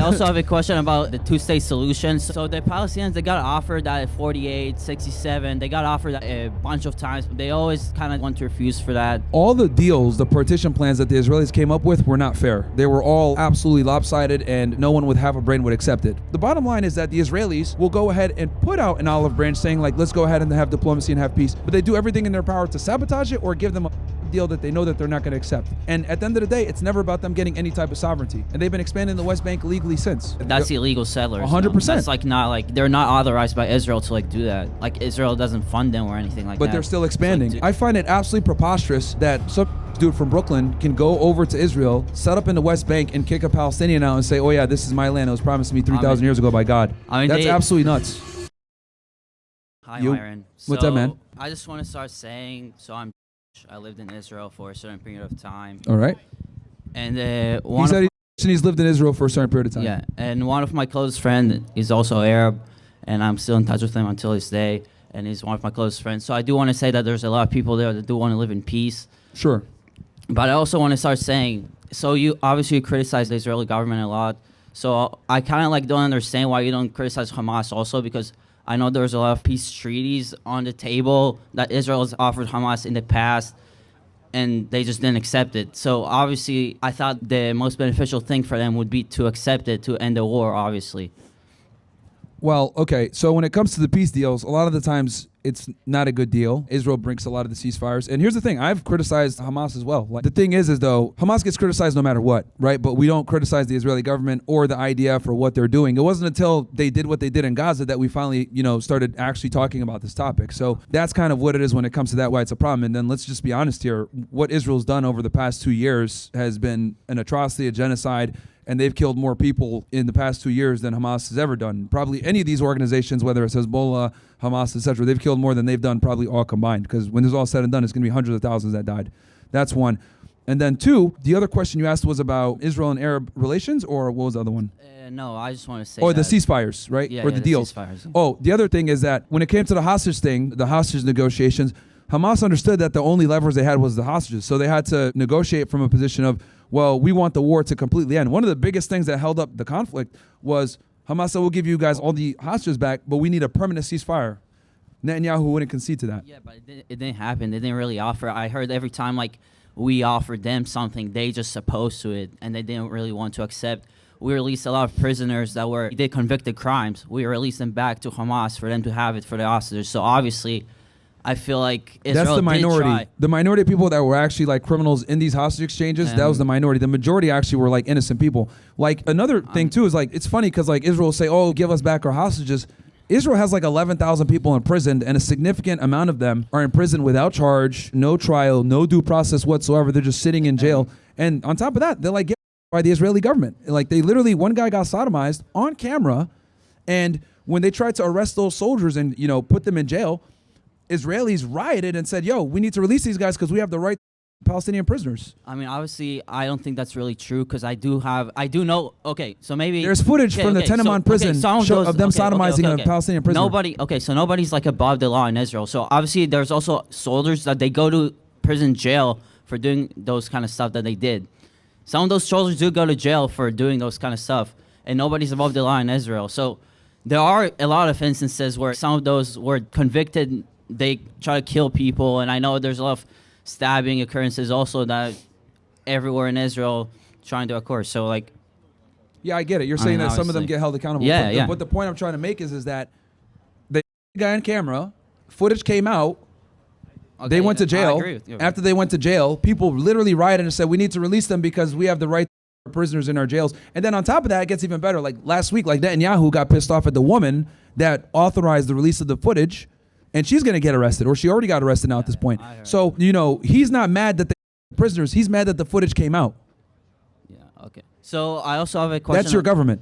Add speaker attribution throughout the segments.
Speaker 1: also have a question about the two-state solution. So the Palestinians, they got offered that at 48, 67. They got offered that a bunch of times, but they always kind of want to refuse for that.
Speaker 2: All the deals, the partition plans that the Israelis came up with were not fair. They were all absolutely lopsided, and no one with half a brain would accept it. The bottom line is that the Israelis will go ahead and put out an olive branch saying, like, let's go ahead and have diplomacy and have peace. But they do everything in their power to sabotage it or give them a deal that they know that they're not going to accept. And at the end of the day, it's never about them getting any type of sovereignty. And they've been expanding the West Bank legally since.
Speaker 1: That's the illegal settlers.
Speaker 2: 100%.
Speaker 1: That's like not like they're not authorized by Israel to like do that. Like Israel doesn't fund them or anything like that.
Speaker 2: But they're still expanding.
Speaker 1: Like,
Speaker 2: I find it absolutely preposterous that some dude from Brooklyn can go over to Israel, set up in the West Bank, and kick a Palestinian out and say, oh yeah, this is my land. It was promised to me 3,000 years ago by God. That's absolutely nuts.
Speaker 1: Hi, Myron.
Speaker 2: What's up, man?
Speaker 1: I just want to start saying, I lived in Israel for a certain period of time.
Speaker 2: All right.
Speaker 1: And
Speaker 2: he said he's lived in Israel for a certain period of time.
Speaker 1: Yeah, and one of my closest friends is also Arab, and I'm still in touch with him until this day, and he's one of my closest friends. So I do want to say that there's a lot of people there that do want to live in peace.
Speaker 2: Sure.
Speaker 1: But I also want to start saying, so you obviously criticize the Israeli government a lot, so I kind of like don't understand why you don't criticize Hamas also, because I know there's a lot of peace treaties on the table that Israel has offered Hamas in the past, and they just didn't accept it. So obviously, I thought the most beneficial thing for them would be to accept it, to end the war, obviously.
Speaker 2: Well, okay, so when it comes to the peace deals, a lot of the times it's not a good deal. Israel breaks a lot of the ceasefires. And here's the thing, I've criticized Hamas as well. Like, the thing is though, Hamas gets criticized no matter what, right? But we don't criticize the Israeli government or the IDF for what they're doing. It wasn't until they did what they did in Gaza that we finally, started actually talking about this topic. So that's kind of what it is when it comes to that, why it's a problem. And then let's just be honest here. What Israel's done over the past 2 years has been an atrocity, a genocide, and they've killed more people in the past 2 years than Hamas has ever done. Probably any of these organizations, whether it's Hezbollah, Hamas, etc., they've killed more than they've done probably all combined, because when this is all said and done, it's going to be hundreds of thousands that died. That's one. And then two, the other question you asked was about Israel and Arab relations, or what was the other one?
Speaker 1: No, I just want to say
Speaker 2: the ceasefires, right?
Speaker 1: Yeah,
Speaker 2: or the deals.
Speaker 1: Ceasefires.
Speaker 2: Oh, the other thing is that when it came to the hostage thing, the hostage negotiations, Hamas understood that the only levers they had was the hostages. So they had to negotiate from a position of, well, we want the war to completely end. One of the biggest things that held up the conflict was Hamas said, we'll give you guys all the hostages back, but we need a permanent ceasefire. Netanyahu wouldn't concede to that.
Speaker 1: Yeah, but it didn't happen. They didn't really offer. I heard every time, like, we offered them something, they just opposed to it, and they didn't really want to accept. We released a lot of prisoners that did convicted crimes. We released them back to Hamas for them to have it for the hostages. So obviously, I feel like Israel
Speaker 2: that's the minority.
Speaker 1: Did try.
Speaker 2: The minority of people that were actually like criminals in these hostage exchanges, that was the minority. The majority actually were like innocent people. Like another thing too is like, it's funny because like Israel will say, oh, give us back our hostages. Israel has like 11,000 people imprisoned, and a significant amount of them are in prison without charge, no trial, no due process whatsoever. They're just sitting in jail. And on top of that, they're like get by the Israeli government. Like they literally, one guy got sodomized on camera, and when they tried to arrest those soldiers and put them in jail, Israelis rioted and said, yo, we need to release these guys because we have the right to Palestinian prisoners.
Speaker 1: I mean, obviously, I don't think that's really true because I do know, okay, so maybe...
Speaker 2: There's footage from the Tenement prison of them sodomizing a Palestinian prisoner.
Speaker 1: So nobody's like above the law in Israel. So obviously, there's also soldiers that they go to prison jail for doing those kind of stuff that they did. Some of those soldiers do go to jail for doing those kind of stuff, and nobody's above the law in Israel. So there are a lot of instances where some of those were convicted. They try to kill people, and I know there's a lot of stabbing occurrences also that everywhere in Israel trying to occur. So like,
Speaker 2: yeah, I get it. You're saying that some of them get held accountable.
Speaker 1: Yeah,
Speaker 2: but the point I'm trying to make is that the guy on camera, footage came out. Okay, they went to jail.
Speaker 1: I agree with you.
Speaker 2: After they went to jail, people literally rioted and said, we need to release them because we have the right to prisoners in our jails. And then on top of that, it gets even better. Like last week, like Netanyahu got pissed off at the woman that authorized the release of the footage. And she's going to get arrested, or she already got arrested now at this point. So, he's not mad that the prisoners, he's mad that the footage came out.
Speaker 1: Yeah, okay. So I also have a question.
Speaker 2: That's your government.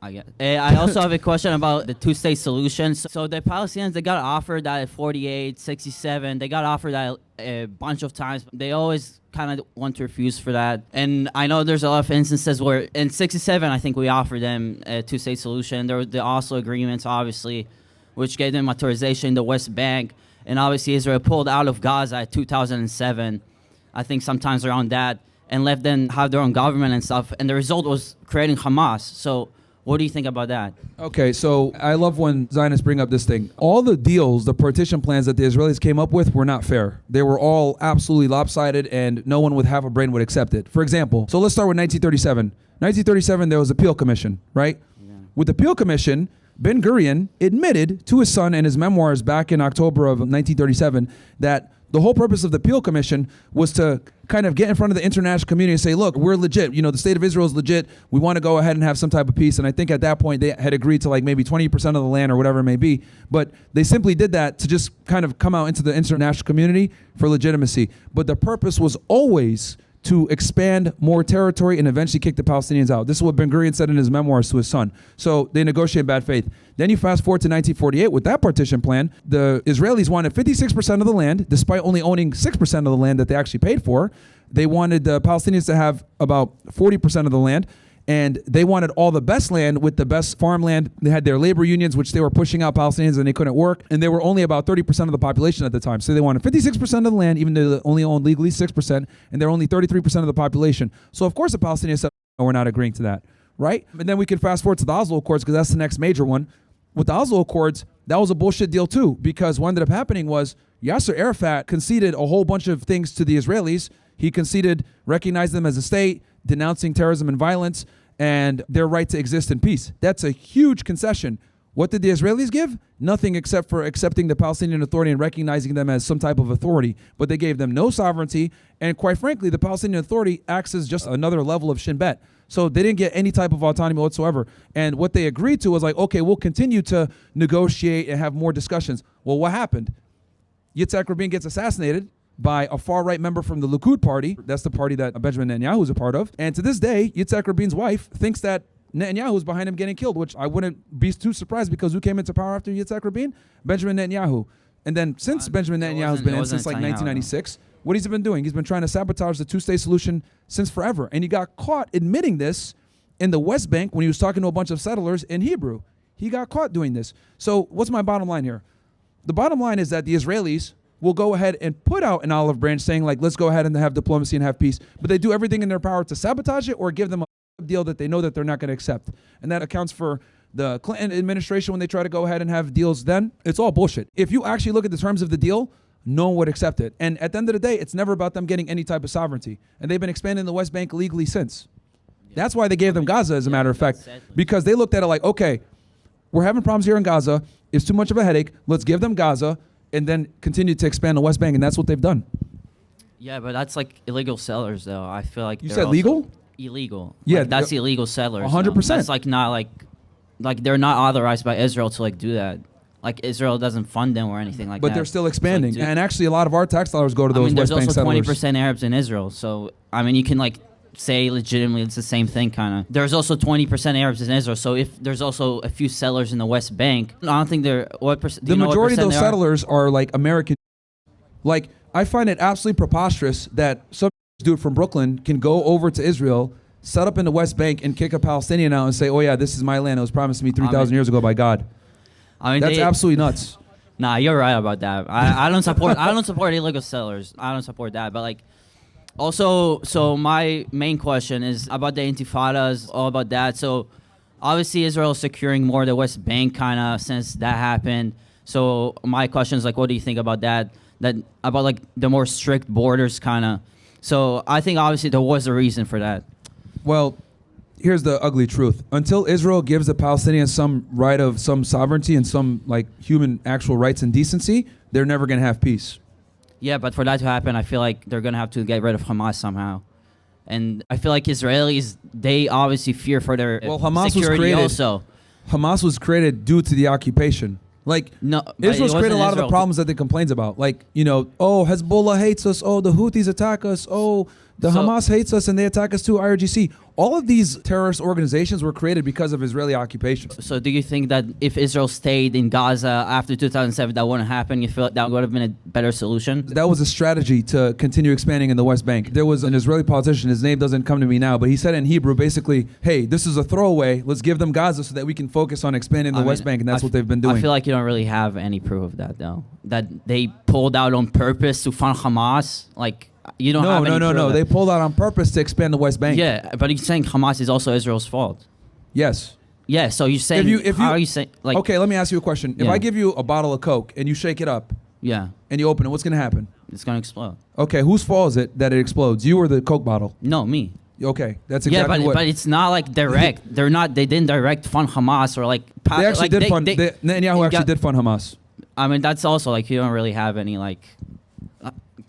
Speaker 1: I get. I also have a question about the two-state solution. So the Palestinians, they got offered that at 48, 67. They got offered that a bunch of times. But they always kind of want to refuse for that. And I know there's a lot of instances where in 67, I think we offered them a two-state solution. There were the Oslo agreements, obviously, which gave them authorization in the West Bank. And obviously Israel pulled out of Gaza at 2007. I think sometimes around that. and left them have their own government and stuff. And the result was creating Hamas. So what do you think about that?
Speaker 2: Okay, so I love when Zionists bring up this thing. All the deals, the partition plans that the Israelis came up with were not fair. They were all absolutely lopsided, and no one with half a brain would accept it. For example, so let's start with 1937. 1937, there was a Peel Commission, right? Yeah. With the Peel Commission, Ben Gurion admitted to his son in his memoirs back in October of 1937 that the whole purpose of the Peel Commission was to kind of get in front of the international community and say, look, we're legit. You know, the state of Israel is legit. We want to go ahead and have some type of peace. And I think at that point they had agreed to like maybe 20% of the land or whatever it may be. But they simply did that to just kind of come out into the international community for legitimacy. But the purpose was always to expand more territory and eventually kick the Palestinians out. This is what Ben Gurion said in his memoirs to his son. So they negotiated in bad faith. Then you fast forward to 1948 with that partition plan. The Israelis wanted 56% of the land, despite only owning 6% of the land that they actually paid for. They wanted the Palestinians to have about 40% of the land. And they wanted all the best land with the best farmland. They had their labor unions, which they were pushing out Palestinians and they couldn't work. And they were only about 30% of the population at the time. So they wanted 56% of the land, even though they only owned legally 6%. And they're only 33% of the population. So of course the Palestinians said, no, we're not agreeing to that, right? And then we can fast forward to the Oslo Accords because that's the next major one. With the Oslo Accords, that was a bullshit deal too, because what ended up happening was Yasser Arafat conceded a whole bunch of things to the Israelis. He conceded recognizing them as a state, denouncing terrorism and violence, and their right to exist in peace. That's a huge concession. What did the Israelis give? Nothing except for accepting the Palestinian Authority and recognizing them as some type of authority. But they gave them no sovereignty. And quite frankly, the Palestinian Authority acts as just another level of Shin Bet. So they didn't get any type of autonomy whatsoever. And what they agreed to was like, okay, we'll continue to negotiate and have more discussions. Well, what happened? Yitzhak Rabin gets assassinated by a far-right member from the Likud party. That's the party that Benjamin Netanyahu is a part of. And to this day, Yitzhak Rabin's wife thinks that Netanyahu is behind him getting killed, which I wouldn't be too surprised because who came into power after Yitzhak Rabin? Benjamin Netanyahu. And then since Benjamin Netanyahu's been in since like 1996, what he's been doing, he's been trying to sabotage the two-state solution since forever. And he got caught admitting this in the West Bank when he was talking to a bunch of settlers in Hebrew. He got caught doing this. So what's my bottom line here? The bottom line is that the Israelis will go ahead and put out an olive branch saying like, let's go ahead and have diplomacy and have peace. But they do everything in their power to sabotage it or give them a deal that they know that they're not going to accept. And that accounts for the Clinton administration when they try to go ahead and have deals then. It's all bullshit. If you actually look at the terms of the deal, no one would accept it. And at the end of the day, it's never about them getting any type of sovereignty. And they've been expanding the West Bank legally since. That's why they gave them Gaza, as a matter of fact. Because they looked at it like, okay, we're having problems here in Gaza. It's too much of a headache. Let's give them Gaza and then continue to expand the West Bank. And that's what they've done.
Speaker 1: Yeah, but that's like illegal settlers, though. I feel like
Speaker 2: you said legal?
Speaker 1: Illegal.
Speaker 2: Yeah,
Speaker 1: like, that's illegal settlers.
Speaker 2: 100%.
Speaker 1: That's like not like they're not authorized by Israel to like do that. Like Israel doesn't fund them or anything like that.
Speaker 2: But they're still expanding.
Speaker 1: Like,
Speaker 2: and actually, a lot of our tax dollars go to those West Bank settlers.
Speaker 1: There's also 20% Arabs in Israel. So, I mean, you can like say legitimately it's the same thing kind of. There's also 20% Arabs in Israel. So if there's also a few settlers in the West Bank, I don't think they're, what percent?
Speaker 2: The majority of those settlers are like American. Like, I find it absolutely preposterous that some dude from Brooklyn can go over to Israel, set up in the West Bank and kick a Palestinian out and say, oh yeah, this is my land. It was promised to me 3,000 years ago by God.
Speaker 1: I mean,
Speaker 2: that's absolutely nuts.
Speaker 1: Nah, you're right about that. I don't support illegal settlers. I don't support that. But like, also, so my main question is about the intifadas, all about that. So obviously Israel is securing more of the West Bank kind of since that happened. So my question is like, what do you think about that? That about like the more strict borders kind of. So I think obviously there was a reason for that.
Speaker 2: Well, here's the ugly truth. Until Israel gives the Palestinians some right of some sovereignty and some like human actual rights and decency, they're never going to have peace.
Speaker 1: Yeah, but for that to happen, I feel like they're going to have to get rid of Hamas somehow. And I feel like Israelis, they obviously fear for their
Speaker 2: Hamas
Speaker 1: security
Speaker 2: was created,
Speaker 1: also.
Speaker 2: Hamas was created due to the occupation. Like, no, Israel's created a lot of the problems that they complains about. Like, you know, oh, Hezbollah hates us. Oh, the Houthis attack us. Oh, Hamas hates us and they attack us too, IRGC. All of these terrorist organizations were created because of Israeli occupation.
Speaker 1: So do you think that if Israel stayed in Gaza after 2007, that wouldn't happen? You feel like that would have been a better solution?
Speaker 2: That was a strategy to continue expanding in the West Bank. There was an Israeli politician, his name doesn't come to me now, but he said in Hebrew basically, hey, this is a throwaway. Let's give them Gaza so that we can focus on expanding the West Bank, and that's what they've been doing.
Speaker 1: I feel like you don't really have any proof of that, though. That they put pulled out on purpose to fund Hamas? Like, you don't have any proof of that.
Speaker 2: They pulled out on purpose to expand the West Bank.
Speaker 1: Yeah, but he's saying Hamas is also Israel's fault.
Speaker 2: Yes.
Speaker 1: Yeah, so you're saying, how are you saying, like...
Speaker 2: Okay, let me ask you a question. If
Speaker 1: Yeah.
Speaker 2: I give you a bottle of Coke and you shake it up
Speaker 1: Yeah,
Speaker 2: and you open it, what's going to happen?
Speaker 1: it's going to explode.
Speaker 2: Okay, whose fault is it that it explodes? You or the Coke bottle?
Speaker 1: No, me.
Speaker 2: Okay, that's exactly
Speaker 1: yeah,
Speaker 2: what...
Speaker 1: but it's not like direct. They didn't direct fund Hamas or like...
Speaker 2: They actually did fund... Netanyahu actually did fund Hamas.
Speaker 1: I mean, that's also like, you don't really have any like...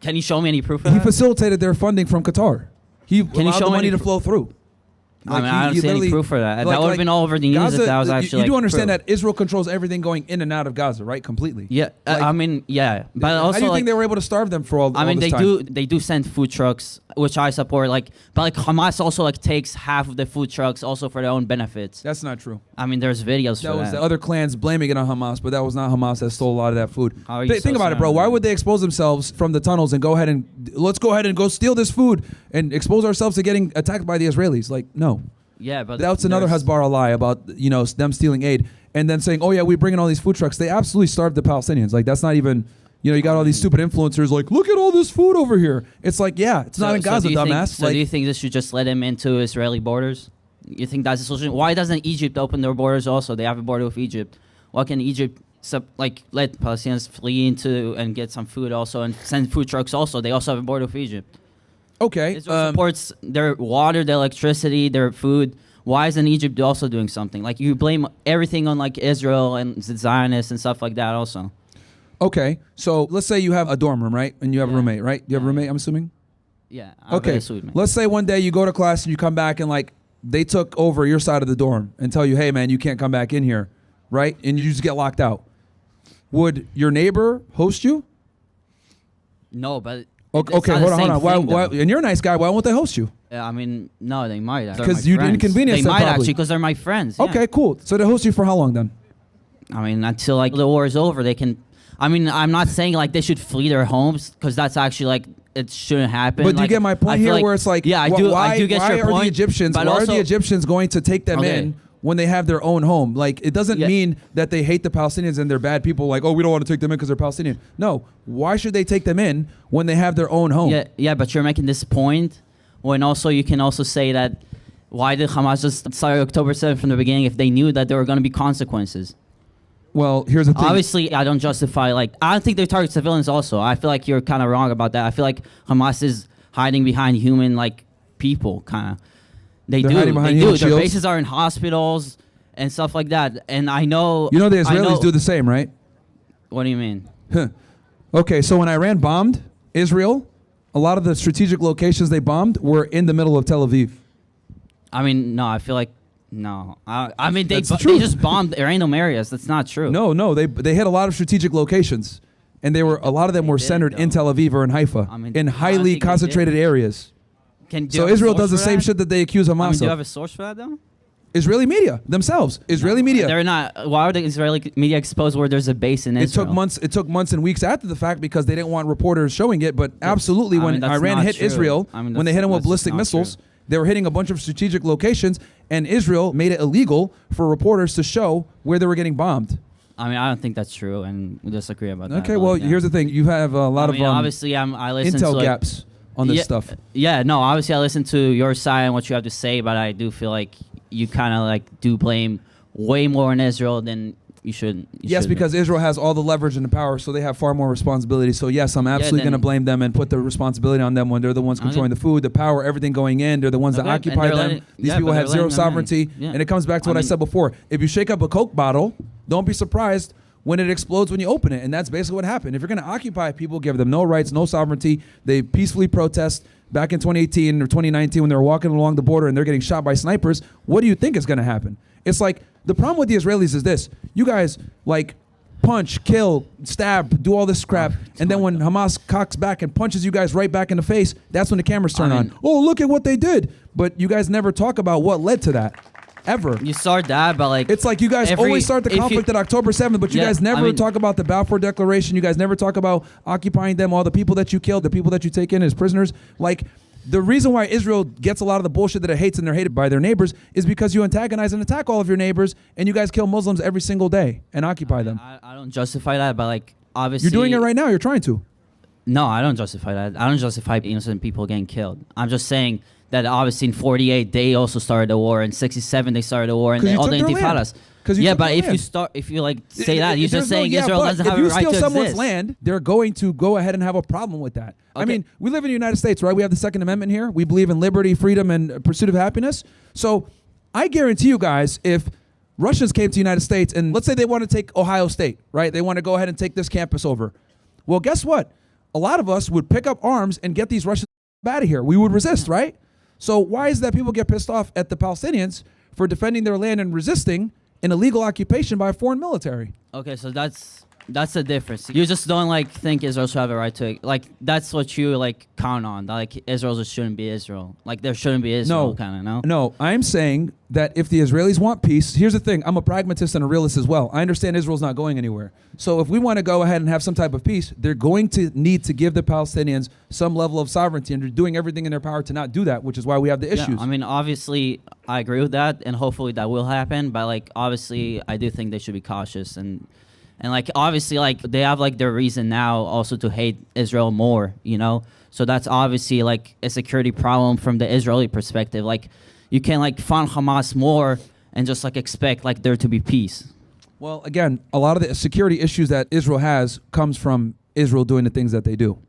Speaker 1: can you show me any proof of
Speaker 2: He
Speaker 1: that?
Speaker 2: facilitated their funding from Qatar. He
Speaker 1: Can you
Speaker 2: allowed
Speaker 1: show
Speaker 2: the
Speaker 1: me
Speaker 2: money
Speaker 1: any
Speaker 2: to flow through.
Speaker 1: I mean, I don't see any proof for that. That would have been all over the news
Speaker 2: Gaza,
Speaker 1: if that was actually
Speaker 2: You do
Speaker 1: like,
Speaker 2: understand
Speaker 1: proof.
Speaker 2: that Israel controls everything going in and out of Gaza, right? Completely.
Speaker 1: Yeah,
Speaker 2: Like,
Speaker 1: I mean, yeah, but also
Speaker 2: how do you
Speaker 1: like,
Speaker 2: think they were able to starve them for all?
Speaker 1: I
Speaker 2: all
Speaker 1: mean,
Speaker 2: this
Speaker 1: they
Speaker 2: time?
Speaker 1: do send food trucks, which I support. Like, but like Hamas also like takes half of the food trucks also for their own benefits.
Speaker 2: That's not true.
Speaker 1: I mean, there's videos
Speaker 2: That
Speaker 1: for
Speaker 2: was
Speaker 1: that.
Speaker 2: the other clans blaming it on Hamas, but that was not Hamas that stole a lot of that food.
Speaker 1: How are you
Speaker 2: Think
Speaker 1: so
Speaker 2: about it, bro.
Speaker 1: sad?
Speaker 2: Why would they expose themselves from the tunnels and let's go ahead and go steal this food and expose ourselves to getting attacked by the Israelis? Like, no.
Speaker 1: Yeah, but
Speaker 2: That's another
Speaker 1: there's-
Speaker 2: Hezbollah lie about them stealing aid and then saying, oh yeah, we bring in all these food trucks. They absolutely starved the Palestinians. Like that's not even. You got all these stupid influencers like, look at all this food over here. It's like, yeah, it's not in Gaza,
Speaker 1: do you
Speaker 2: dumbass.
Speaker 1: So do you think they should just let him into Israeli borders? You think that's the solution? Why doesn't Egypt open their borders also? They have a border with Egypt. Why can Egypt let Palestinians flee into and get some food also and send food trucks also? They also have a border with Egypt.
Speaker 2: Okay.
Speaker 1: Israel supports their water, their electricity, their food. Why isn't Egypt also doing something? Like you blame everything on like Israel and the Zionists and stuff like that also.
Speaker 2: Okay. So let's say you have a dorm room, right? And you have a
Speaker 1: Yeah.
Speaker 2: roommate, right? You have a
Speaker 1: Yeah.
Speaker 2: roommate, I'm assuming?
Speaker 1: Yeah.
Speaker 2: Okay. Let's say one day you go to class and you come back and like they took over your side of the dorm and tell you, hey man, you can't come back in here, right? And you just get locked out. Would your neighbor host you?
Speaker 1: No, but
Speaker 2: Okay, hold on. Why? And you're a nice guy. Why won't they host you?
Speaker 1: I mean, no, they might.
Speaker 2: 'Cause you inconvenience
Speaker 1: They
Speaker 2: them
Speaker 1: might
Speaker 2: probably.
Speaker 1: actually, because they're my friends. Yeah.
Speaker 2: Okay, cool. So they host you for how long then?
Speaker 1: I mean, until like the war is over, they can. I mean, I'm not saying like they should flee their homes because that's actually like it shouldn't happen.
Speaker 2: But do you
Speaker 1: like,
Speaker 2: get my point
Speaker 1: I feel
Speaker 2: here,
Speaker 1: like-
Speaker 2: where it's like,
Speaker 1: yeah, I do.
Speaker 2: Why,
Speaker 1: I do get
Speaker 2: why
Speaker 1: your
Speaker 2: are
Speaker 1: point.
Speaker 2: the Egyptians?
Speaker 1: But
Speaker 2: Why
Speaker 1: also,
Speaker 2: are the Egyptians going to take them
Speaker 1: Okay.
Speaker 2: in when they have their own home? Like, it doesn't
Speaker 1: Yeah.
Speaker 2: mean that they hate the Palestinians and they're bad people. Like, oh, we don't want to take them in because they're Palestinian. No, why should they take them in when they have their own home?
Speaker 1: Yeah, but you're making this point when also you can also say that why did Hamas just start October 7th from the beginning if they knew that there were going to be consequences?
Speaker 2: Well, here's the thing.
Speaker 1: Obviously, I don't justify like I don't think they target civilians. Also, I feel like you're kind of wrong about that. I feel like Hamas is hiding behind human like people, kind of. They're
Speaker 2: hiding behind
Speaker 1: They
Speaker 2: human
Speaker 1: do. Their
Speaker 2: shields?
Speaker 1: bases are in hospitals and stuff like that. And I know.
Speaker 2: You know the
Speaker 1: I
Speaker 2: Israelis do the same, right?
Speaker 1: What do you mean?
Speaker 2: Okay, so when Iran bombed Israel, a lot of the strategic locations they bombed were in the middle of Tel Aviv.
Speaker 1: I mean, no. I feel like no. I mean, they
Speaker 2: That's the truth.
Speaker 1: just bombed random areas. That's not true.
Speaker 2: No, they hit a lot of strategic locations, and a lot of them were
Speaker 1: didn't,
Speaker 2: centered in
Speaker 1: though.
Speaker 2: Tel Aviv or in Haifa,
Speaker 1: I mean,
Speaker 2: in
Speaker 1: I don't
Speaker 2: highly
Speaker 1: think they
Speaker 2: concentrated areas.
Speaker 1: Do you
Speaker 2: So
Speaker 1: have a
Speaker 2: Israel
Speaker 1: source
Speaker 2: does the
Speaker 1: for
Speaker 2: same
Speaker 1: that?
Speaker 2: shit that they accuse
Speaker 1: I mean,
Speaker 2: Hamas
Speaker 1: do you
Speaker 2: of.
Speaker 1: have a source for that though?
Speaker 2: Israeli media themselves. Israeli media.
Speaker 1: They're not. Why would the Israeli media expose where there's a base in
Speaker 2: It
Speaker 1: Israel?
Speaker 2: took months and weeks after the fact because they didn't want reporters showing it. But absolutely,
Speaker 1: I
Speaker 2: when
Speaker 1: mean, that's
Speaker 2: Iran
Speaker 1: not
Speaker 2: hit
Speaker 1: true.
Speaker 2: Israel,
Speaker 1: I mean,
Speaker 2: when they hit them with
Speaker 1: that's
Speaker 2: ballistic
Speaker 1: not
Speaker 2: missiles,
Speaker 1: true.
Speaker 2: they were hitting a bunch of strategic locations, and Israel made it illegal for reporters to show where they were getting bombed.
Speaker 1: I mean, I don't think that's true, and we disagree about that.
Speaker 2: Okay,
Speaker 1: but,
Speaker 2: well,
Speaker 1: yeah.
Speaker 2: here's the thing: you have a lot
Speaker 1: I mean,
Speaker 2: of
Speaker 1: obviously, I listen
Speaker 2: intel
Speaker 1: to like,
Speaker 2: gaps on this
Speaker 1: yeah,
Speaker 2: stuff.
Speaker 1: Yeah, no, obviously, I listen to your side and what you have to say, but I do feel like you kind of like do blame way more on Israel than you should.
Speaker 2: Yes, because Israel has all the leverage and the power, so they have far more responsibility. So yes, I'm absolutely going to
Speaker 1: then-
Speaker 2: blame them and put the responsibility on them when they're the ones controlling the food, the power, everything going in. They're the ones that
Speaker 1: Okay, and
Speaker 2: occupy
Speaker 1: they're
Speaker 2: them.
Speaker 1: letting-
Speaker 2: These
Speaker 1: yeah,
Speaker 2: people
Speaker 1: but
Speaker 2: have
Speaker 1: they're
Speaker 2: zero
Speaker 1: letting them in.
Speaker 2: sovereignty,
Speaker 1: Yeah.
Speaker 2: and it comes back to what I
Speaker 1: mean-
Speaker 2: said before. If you shake up a Coke bottle, don't be surprised when it explodes when you open it, and that's basically what happened. If you're going to occupy people, give them no rights, no sovereignty, they peacefully protest. Back in 2018 or 2019 when they were walking along the border and they're getting shot by snipers, what do you think is going to happen? It's like the problem with the Israelis is this. You guys like punch, kill, stab, do all this crap, and then when Hamas cocks back and punches you guys right back in the face, that's when the cameras turn
Speaker 1: I mean-
Speaker 2: on. Oh, look at what they did. But you guys never talk about what led to that. Ever.
Speaker 1: You start that, but like
Speaker 2: It's like you guys always start the conflict at October 7th, but you
Speaker 1: Yeah,
Speaker 2: guys never
Speaker 1: I mean-
Speaker 2: talk about the Balfour Declaration. You guys never talk about occupying them, all the people that you killed, the people that you take in as prisoners. Like, the reason why Israel gets a lot of the bullshit that it hates and they're hated by their neighbors is because you antagonize and attack all of your neighbors, and you guys kill Muslims every single day and occupy them.
Speaker 1: I don't justify that, but like obviously
Speaker 2: You're doing it right now. You're trying to.
Speaker 1: No, I don't justify that. I don't justify innocent people getting killed. I'm just saying that obviously in 48 they also started a war. In 67 they started a war, and
Speaker 2: 'Cause you
Speaker 1: all the
Speaker 2: took their land.
Speaker 1: intifadas.
Speaker 2: 'Cause you
Speaker 1: Yeah,
Speaker 2: took
Speaker 1: but
Speaker 2: their
Speaker 1: if
Speaker 2: land.
Speaker 1: you like say that, you're just
Speaker 2: There's no-
Speaker 1: saying
Speaker 2: yeah,
Speaker 1: Israel
Speaker 2: but
Speaker 1: doesn't have
Speaker 2: if
Speaker 1: a
Speaker 2: you
Speaker 1: right
Speaker 2: steal
Speaker 1: to
Speaker 2: someone's
Speaker 1: exist.
Speaker 2: land, they're going to go ahead and have a problem with that. I
Speaker 1: Okay.
Speaker 2: mean, we live in the United States, right? We have the Second Amendment here. We believe in liberty, freedom, and pursuit of happiness. So I guarantee you guys, if Russians came to the United States and let's say they want to take Ohio State, right? They want to go ahead and take this campus over. Well, guess what? A lot of us would pick up arms and get these Russians out of here. We would resist, right? So why is it that people get pissed off at the Palestinians for defending their land and resisting an illegal occupation by a foreign military?
Speaker 1: Okay, so that's the difference. You just don't like think Israel should have a right to that's what you like count on. Like Israel just shouldn't be Israel. Like there shouldn't be Israel, kind of. No.
Speaker 2: No, I'm saying that if the Israelis want peace, here's the thing. I'm a pragmatist and a realist as well. I understand Israel's not going anywhere. So if we want to go ahead and have some type of peace, they're going to need to give the Palestinians some level of sovereignty, and they're doing everything in their power to not do that, which is why we have the issues.
Speaker 1: Yeah, I mean, obviously, I agree with that, and hopefully that will happen. But like, obviously, I do think they should be cautious and like obviously like they have like their reason now also to hate Israel more, you know. So that's obviously like a security problem from the Israeli perspective. Like you can like fund Hamas more and just like expect like there to be peace.
Speaker 2: Well, again, a lot of the security issues that Israel has comes from Israel doing the things that they do.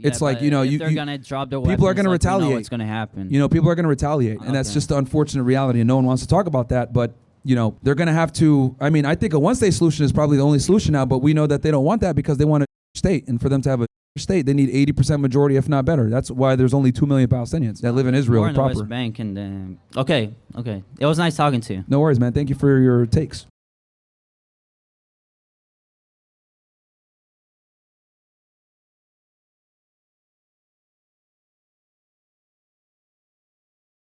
Speaker 2: It's like,
Speaker 1: but
Speaker 2: you know,
Speaker 1: if
Speaker 2: you-
Speaker 1: they're
Speaker 2: you-
Speaker 1: gonna drop their
Speaker 2: people are
Speaker 1: weapons,
Speaker 2: gonna
Speaker 1: like, we know
Speaker 2: retaliate.
Speaker 1: what's gonna happen.
Speaker 2: You know, people are going to retaliate, and that's
Speaker 1: Okay.
Speaker 2: just the unfortunate reality, and no one wants to talk about that. But you know, they're going to have to. I mean, I think a one-state solution is probably the only solution now, but we know that they don't want that because they want a state, and for them to have a state, they need 80% majority, if not better. That's why there's only 2 million Palestinians that live in Israel
Speaker 1: Or in the
Speaker 2: proper.
Speaker 1: West Bank, and okay. It was nice talking to you.
Speaker 2: No worries, man. Thank you for your takes.